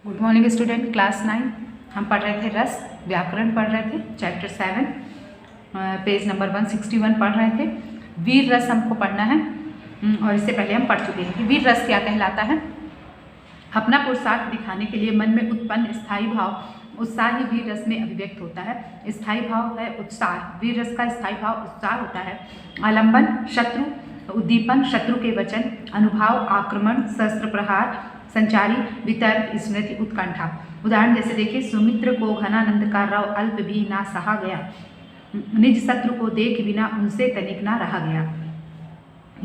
Good morning student. Class 9 हम पढ़ रहे थे रस, व्याकरण पढ़ रहे थे, चैप्टर 7 पेज नंबर 161 पढ़ रहे थे। वीर रस हमको पढ़ना है और इससे पहले हम पढ़ चुके हैं कि वीर रस क्या कहलाता है। अपना पुरुषार्थ दिखाने के लिए मन में उत्पन्न स्थायी भाव उत्साह ही वीर रस में अभिव्यक्त होता है। स्थायी भाव है उत्साह, वीर रस का स्थायी भाव उत्साह होता है। आलंबन शत्रु, उद्दीपन शत्रु के वचन, अनुभाव आक्रमण, शस्त्र प्रहार, संचारी वितर्क, स्मृति, उत्कंठा। उदाहरण जैसे देखिए, सुमित्र को घनानंद का रव अल्प भी ना सहा गया, निज शत्रु को देख बिना उनसे तनिक ना रहा गया।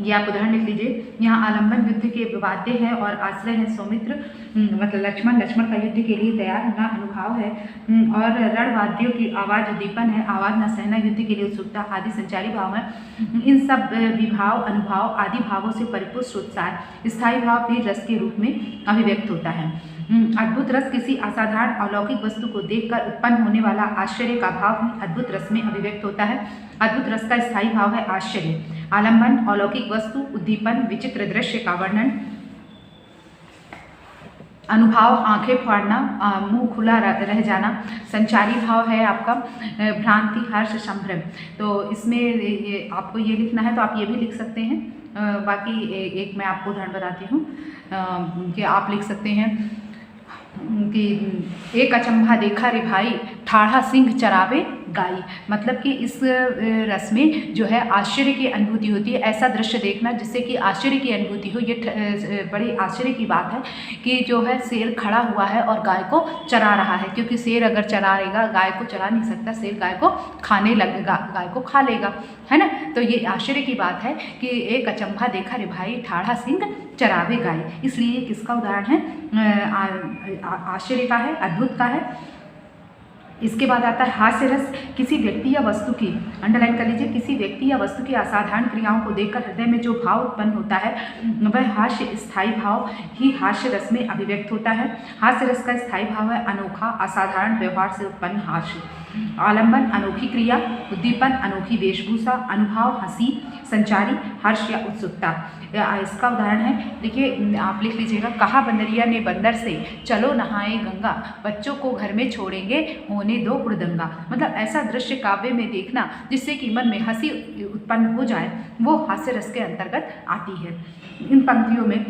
ये आप उदाहरण लिख लीजिए। यहाँ आलंबन युद्ध के वाद्य है और आश्रय है सौमित्र मतलब लक्ष्मण का युद्ध के लिए तैयार होना अनुभाव है और रणवाद्यों की आवाज़ उद्दीपन है, आवाज़ न सहना युद्ध के लिए उत्सुकता आदि संचारी भाव है। इन सब विभाव अनुभाव आदि भावों से परिपुष्ट उत्साह स्थायी भाव वीर रस के रूप में अभिव्यक्त होता है। अद्भुत रस किसी असाधारण अलौकिक वस्तु को देखकर उत्पन्न होने वाला आश्चर्य का भाव ही अद्भुत रस में अभिव्यक्त होता है। अद्भुत रस का स्थायी भाव है आश्चर्य। आलंबन अलौकिक वस्तु, उद्दीपन विचित्र दृश्य का वर्णन, अनुभाव आंखें फाड़ना, मुंह खुला रह जाना। संचारी भाव है आपका भ्रांति, हर्ष, संभ्रम। तो इसमें आपको ये लिखना है तो आप ये भी लिख सकते हैं। बाकी एक मैं आपको उदाहरण बताती हूँ कि आप लिख सकते हैं कि एक अचंभा देखा रे भाई, ठाढ़ा सिंह चरावे गाई। मतलब कि इस रस में जो है आश्चर्य की अनुभूति होती है। ऐसा दृश्य देखना जिससे कि आश्चर्य की अनुभूति हो। ये बड़ी आश्चर्य की बात है कि जो है शेर खड़ा हुआ है और गाय को चरा रहा है, क्योंकि शेर अगर चराएगा गाय को चरा नहीं सकता, शेर गाय को खाने लगेगा, गाय को खा लेगा, है ना। तो ये आश्चर्य की बात है कि एक अचंभा देखा रे भाई, ठाढ़ा सिंह चरावे गाय। इसलिए किसका उदाहरण है? आश्चर्य का है, अद्भुत का है। इसके बाद आता है हास्य रस। किसी व्यक्ति या वस्तु की, अंडरलाइन कर लीजिए, किसी व्यक्ति या वस्तु की असाधारण क्रियाओं को देखकर हृदय में जो भाव उत्पन्न होता है वह हास्य स्थायी भाव ही हास्य रस में अभिव्यक्त होता है। हास्य रस का स्थायी भाव है अनोखा असाधारण व्यवहार से उत्पन्न हास्य। आलंबन अनोखी क्रिया, उद्दीपन अनोखी वेशभूषा, अनुभाव हंसी, संचारी हर्ष या उत्सुकता। इसका उदाहरण है, देखिए आप लिख लीजिएगा। कहा बंदरिया ने बंदर से, चलो नहाए गंगा, बच्चों को घर में छोड़ेंगे होने दो हुड़दंगा। मतलब ऐसा दृश्य काव्य में देखना जिससे कि मन में हंसी उत्पन्न हो जाए, वो हास्य रस के अंतर्गत आती है। इन पंक्तियों में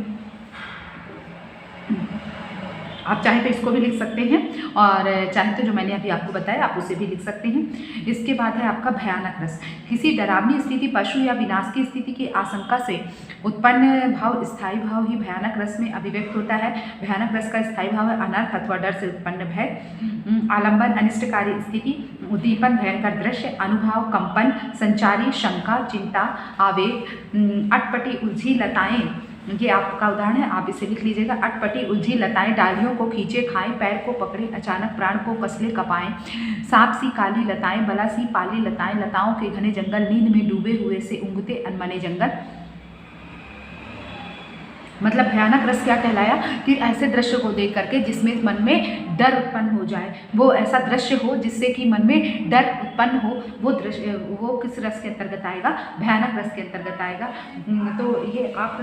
आप चाहे तो इसको भी लिख सकते हैं और चाहे तो जो मैंने अभी आपको बताया आप उसे भी लिख सकते हैं। इसके बाद है आपका भयानक रस। किसी डरावनी स्थिति, पशु या विनाश की स्थिति की आशंका से उत्पन्न भाव स्थायी भाव ही भयानक रस में अभिव्यक्त होता है। भयानक रस का स्थायी भाव है अनर्थ अथवा डर से उत्पन्न भय। आलंबन अनिष्टकारी स्थिति, उद्दीपन भयंकर दृश्य, अनुभाव कंपन, संचारी शंका, चिंता, आवेग। अटपटी उलझी लताएं, ये आपका उदाहरण है, आप इसे लिख लीजिएगा। अटपटी उलझी लताएं डालियों को खींचे खाएं, पैर को पकड़े अचानक प्राण को कसले कपाएं। सांप सी काली लताएं, बला सी पाली लताएं, लताओं के घने जंगल, नींद में डूबे हुए से ऊँघते अनमने जंगल। मतलब भयानक रस क्या कहलाया कि ऐसे दृश्य को देख करके जिसमें मन में डर उत्पन्न हो जाए, वो ऐसा दृश्य हो जिससे कि मन में डर उत्पन्न हो, वो दृश्य वो किस रस के अंतर्गत आएगा? भयानक रस के अंतर्गत आएगा। तो ये आप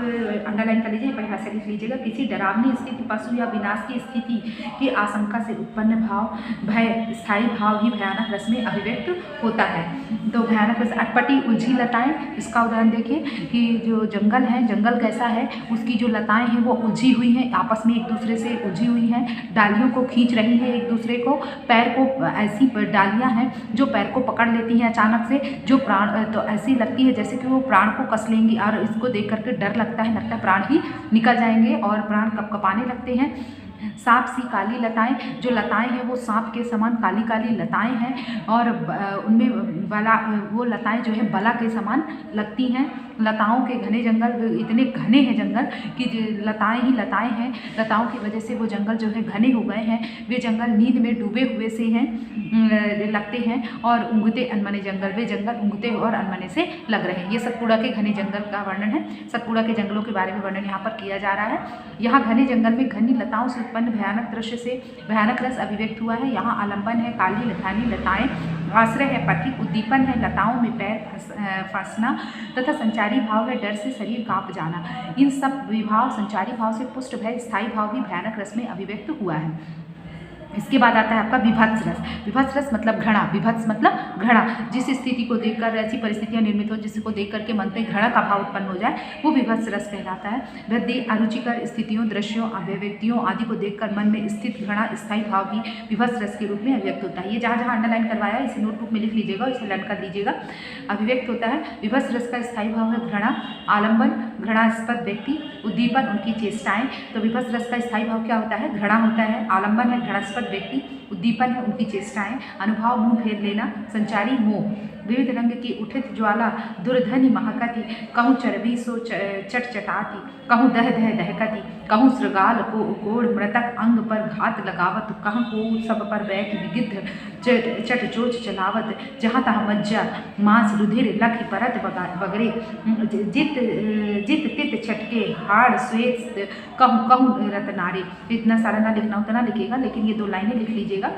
अंडरलाइन कर लीजिए, परिभाषा से लिख लीजिएगा। किसी डरावनी स्थिति, पशु या विनाश की स्थिति की आशंका से उत्पन्न भाव भय स्थायी भाव ही भयानक रस में अभिव्यक्त होता है। तो भयानक रस। अटपटी उलझी लताएं, इसका उदाहरण देखिए कि जो जंगल है, जंगल कैसा है, उसकी जो लताएं हैं वो उलझी हुई हैं, आपस में एक दूसरे से उलझी हुई हैं, डालियों को खींच रही हैं एक दूसरे को, पैर को ऐसी डालियां हैं जो पैर को पकड़ लेती हैं अचानक से, जो प्राण तो ऐसी लगती है जैसे कि वो प्राण को कस लेंगी और इसको देख करके डर लगता है प्राण ही निकल जाएंगे और प्राण कपकपाने लगते हैं। सांप सी काली लताएं, जो लताएं हैं वो सांप के समान काली काली लताएं हैं और उनमें बला, वो लताएं जो है बला के समान लगती हैं। लताओं के घने जंगल, इतने घने हैं जंगल कि लताएं ही लताएं हैं, लताओं की वजह से वो जंगल जो है घने हो गए हैं। वे जंगल नींद में डूबे हुए से हैं लगते हैं और ऊँघते अनमने जंगल, वे जंगल ऊँघते और अनमने से लग रहे हैं। ये सतपुड़ा के घने जंगल का वर्णन है। सतपुड़ा के जंगलों के बारे में वर्णन यहाँ पर किया जा रहा है। यहाँ घने जंगल में घनी लताओं से उत्पन्न भयानक दृश्य से भयानक रस अभिव्यक्त हुआ है। यहाँ आलंबन है काली लतानी लताएं, आश्रय है पथिक, उद्दीपन है लताओं में पैर फंसना तथा संचारी भाव है डर से शरीर कांप जाना। इन सब विभाव संचारी भाव से पुष्ट भय स्थायी भाव भी भयानक रस में अभिव्यक्त हुआ है। इसके बाद आता है आपका विभत्स रस। विभत्स रस मतलब घृणा, विभत्स मतलब घृणा। जिस स्थिति को देखकर ऐसी परिस्थितियां निर्मित हो जिसको देख करके मन में घृणा का भाव उत्पन्न हो जाए, वो विभत्स रस कहलाता है। वृद्धि अरुचिकर स्थितियों, दृश्यों, अभिव्यक्तियों आदि को देखकर मन में स्थित घृणा स्थायी भाव भी विभत्स रस के रूप में अभिव्यक्त होता है। ये जहाँ जहाँ अंडरलाइन करवाया है इसे नोटबुक में लिख लीजिएगा, इसे लर्न कर लीजिएगा। अभिव्यक्त होता है विभत्स रस का स्थायी भाव है घृणा, आलम्बन, घृणास्पद व्यक्ति, उद्दीपन, उनकी चेष्टाएं। तो विभत्स रस का स्थायी भाव क्या होता है? घृणा होता है, आलम्बन है, घृणास्पद व्यक्ति, उद्दीपन है, उनकी चेष्टाएं, अनुभव मुंह फेर लेना, संचारी मोह, विविध रंग की उठित ज्वाला, दुर्धनि महकति, कहूँ चरबी सो चटचटाती, कहूँ दह दह दहकती, कहूँ श्रृगाल को उकोड़ मृतक अंग पर घात लगावत, कहूँ को सब पर बैठ गिद्ध चट चोच चलावत, जहाँ तहाँ मज्जा मांस रुधिर लख परत बगरे, जित तित छटके हाड़ श्वेत, कहूँ कहूँ रतनारे। इतना सारा ना लिखना होता ना लिखिएगा, लेकिन ये 2 लाइनें लिख लीजिएगा।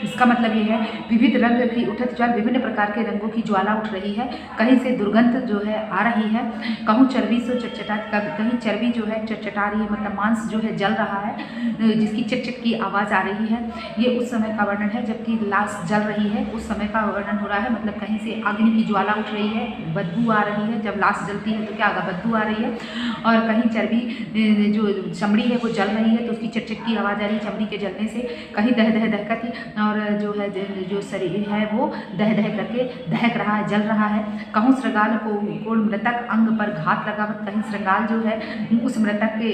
इसका मतलब ये है विविध रंग की उठत ज्वाला, विभिन्न प्रकार के रंगों की ज्वाला उठ रही है, कहीं से दुर्गंध जो है आ रही है, कहूँ चर्बी से चटचटा, कहीं चर्बी जो है चटचटा रही है, मतलब मांस जो है जल रहा है, जिसकी चटचट की आवाज़ आ रही है। ये उस समय का वर्णन है जबकि लाश जल रही है, उस समय का वर्णन हो रहा है। मतलब कहीं से अग्नि की ज्वाला उठ रही है, बदबू आ रही है, जब लाश जलती है तो क्या होगा? बदबू आ रही है। और कहीं चर्बी जो चमड़ी है वो जल रही है तो उसकी चटचट की आवाज़ आ रही है चमड़ी के जलने से। कहीं दह दह दहकती, और जो है जो शरीर है वो दह दह करके दहक रहा है, जल रहा है। कहूँ श्रृगाल को कोण मृतक अंग पर घात लगावत, कहीं श्रृगाल जो है उस मृतक के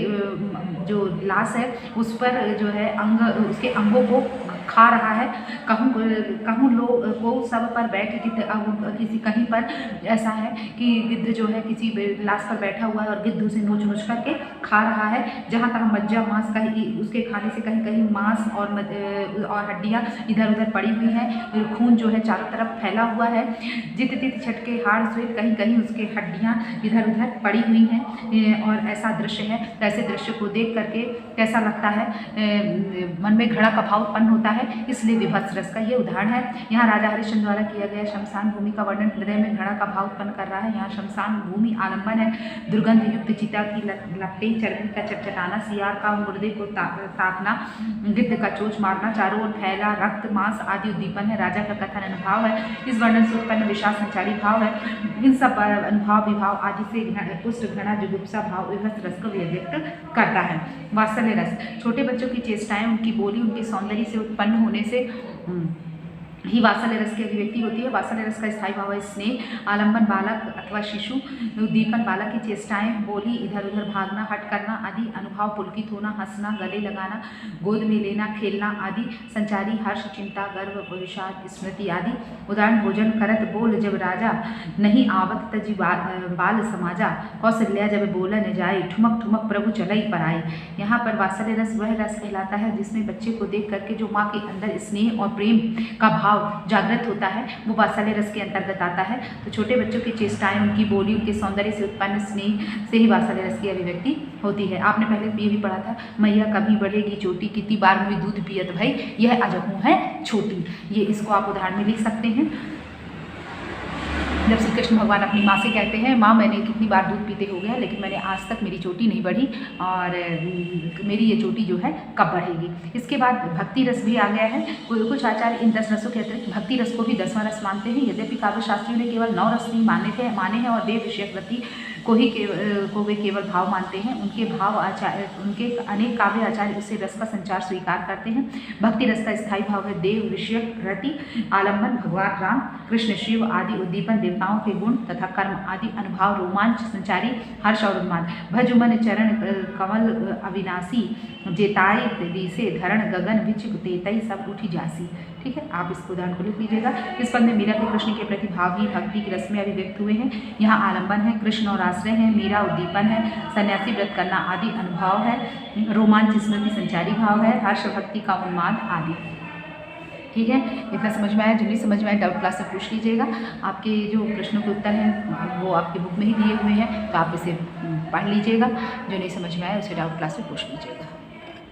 जो लाश है उस पर जो है अंग, उसके अंगों को खा रहा है। कहूँ लोग वो सब पर बैठ किसी कहीं पर ऐसा है कि गिद्ध जो है किसी लाश पर बैठा हुआ है और गिद्ध उसे नोच नोच करके खा रहा है। जहाँ तक मज्जा मांस कहीं उसके खाने से कहीं कहीं मांस और हड्डियाँ इधर उधर पड़ी हुई हैं, खून जो है चारों तरफ फैला हुआ है। जित तित छटके हाड़ श्वेत, कहीं कहीं उसके हड्डियाँ इधर उधर पड़ी हुई हैं। और ऐसा दृश्य है, तो ऐसे दृश्य को देख करके कैसा लगता है? मन में घृणा का भाव उत्पन्न होता है, इसलिए विभत्स रस का ये उदाहरण है। यहाँ राजा हरिश्चंद्र द्वारा किया गया शमशान भूमि का वर्णन हृदय में घृणा का भाव उत्पन्न कर रहा है। यहाँ शमशान भूमि आलम्बन है, दुर्गंध युक्त चिता की लपटें, चर्बी का चटचटाना, सियार का मुर्दे को ताकना, गिद्ध का चोच मारना, चारों ओर फैला रक्त मांस आदि उद्दीपन है। राजा का कथन अनुभाव है, इस वर्णन से उत्पन्न विशाल संचारी भाव है। इन सब अनुभाव विभाव आदि से पुष्ट घृणा जुगुप्सा भाव विभत्स रस को व्यक्त करता है। वात्सल्य रस, छोटे बच्चों की चेष्टाएं, उनकी बोली, उनके सौंदर्य से उत्पन्न होने से ही वात्सल्य रस की अभिव्यक्ति होती है। वात्सल्य रस का स्थायी भाव है स्नेह, आलम्बन बालक अथवा शिशु, उद्दीपन बालक की चेष्टाएं, बोली, इधर उधर भागना, हट करना आदि, अनुभव पुलकित होना, हंसना, गले लगाना, गोद में लेना, खेलना आदि, संचारी हर्ष, चिंता, गर्व, विषाद, स्मृति आदि। उदाहरण भोजन करत बोल जब राजा, नहीं आवत तजी बाल समाजा, कौशल्या जब बोलन जाए, ठुमक ठुमक प्रभु चलई पर आए। यहाँ पर वात्सल्य रस वह रस कहलाता है जिसमें बच्चे को देख करके जो माँ के अंदर स्नेह और प्रेम का भाव जागृत होता है, वो वात्सल्य रस के अंतर्गत आता है। तो छोटे बच्चों की चेष्टाएं, उनकी बोली, उनके सौंदर्य से उत्पन्न स्नेह से ही वात्सल्य रस की अभिव्यक्ति होती है। आपने पहले ये भी पढ़ा था, मैया कभी बढ़ेगी चोटी, कितनी बार मुझे दूध पियत भाई, यह अजहू है छोटी। ये इसको आप उदाहरण में लिख सकते हैं। जब श्री कृष्ण भगवान अपनी माँ से कहते हैं, माँ मैंने कितनी बार दूध पीते हो गया लेकिन मैंने आज तक मेरी चोटी नहीं बढ़ी, और मेरी ये चोटी जो है कब बढ़ेगी। इसके बाद भक्ति रस भी आ गया है। कुछ आचार्य इन 10 रसों के अतिरिक्त भक्ति रस को भी 10वां रस मानते हैं। यद्यपि काव्य शास्त्रियों ने केवल 9 रस ही माने हैं और देव विषयक गति को वे केवल भाव मानते हैं। उनके अनेक काव्य आचार्य उससे रस का संचार स्वीकार करते हैं। भक्ति रस का स्थायी भाव है देव विषयक रति, आलम्बन, भगवान राम, कृष्ण, शिव आदि, उद्दीपन, देवताओं के गुण तथा कर्म आदि, अनुभव, रोमांच, संचारी हर्ष और उन्माद। भज मन चरण कमल अविनाशी, जेताई दिसे धरण गगन विचिक तेतई सब उठी जासी। ठीक है, आप इस उदाहरण को लिख लीजिएगा। इस पद में मीरा के कृष्ण के प्रति भाव ही भक्ति की रस में अभिव्यक्त हुए हैं। यहाँ आलम्बन है, कृष्ण और आश्रय है, मीरा उद्दीपन है, सन्यासी व्रत करना आदि अनुभव है, रोमांच स्मृति संचारी भाव है, हर्ष भक्ति का उन्माद आदि। ठीक है, इतना समझ में आया? जो नहीं समझ में आया डाउट क्लास में पूछ लीजिएगा। आपके जो प्रश्नों के उत्तर हैं वो आपकी बुक में ही दिए हुए हैं, तो आप इसे पढ़ लीजिएगा। जो नहीं समझ में आया उसे डाउट क्लास में पूछ लीजिएगा।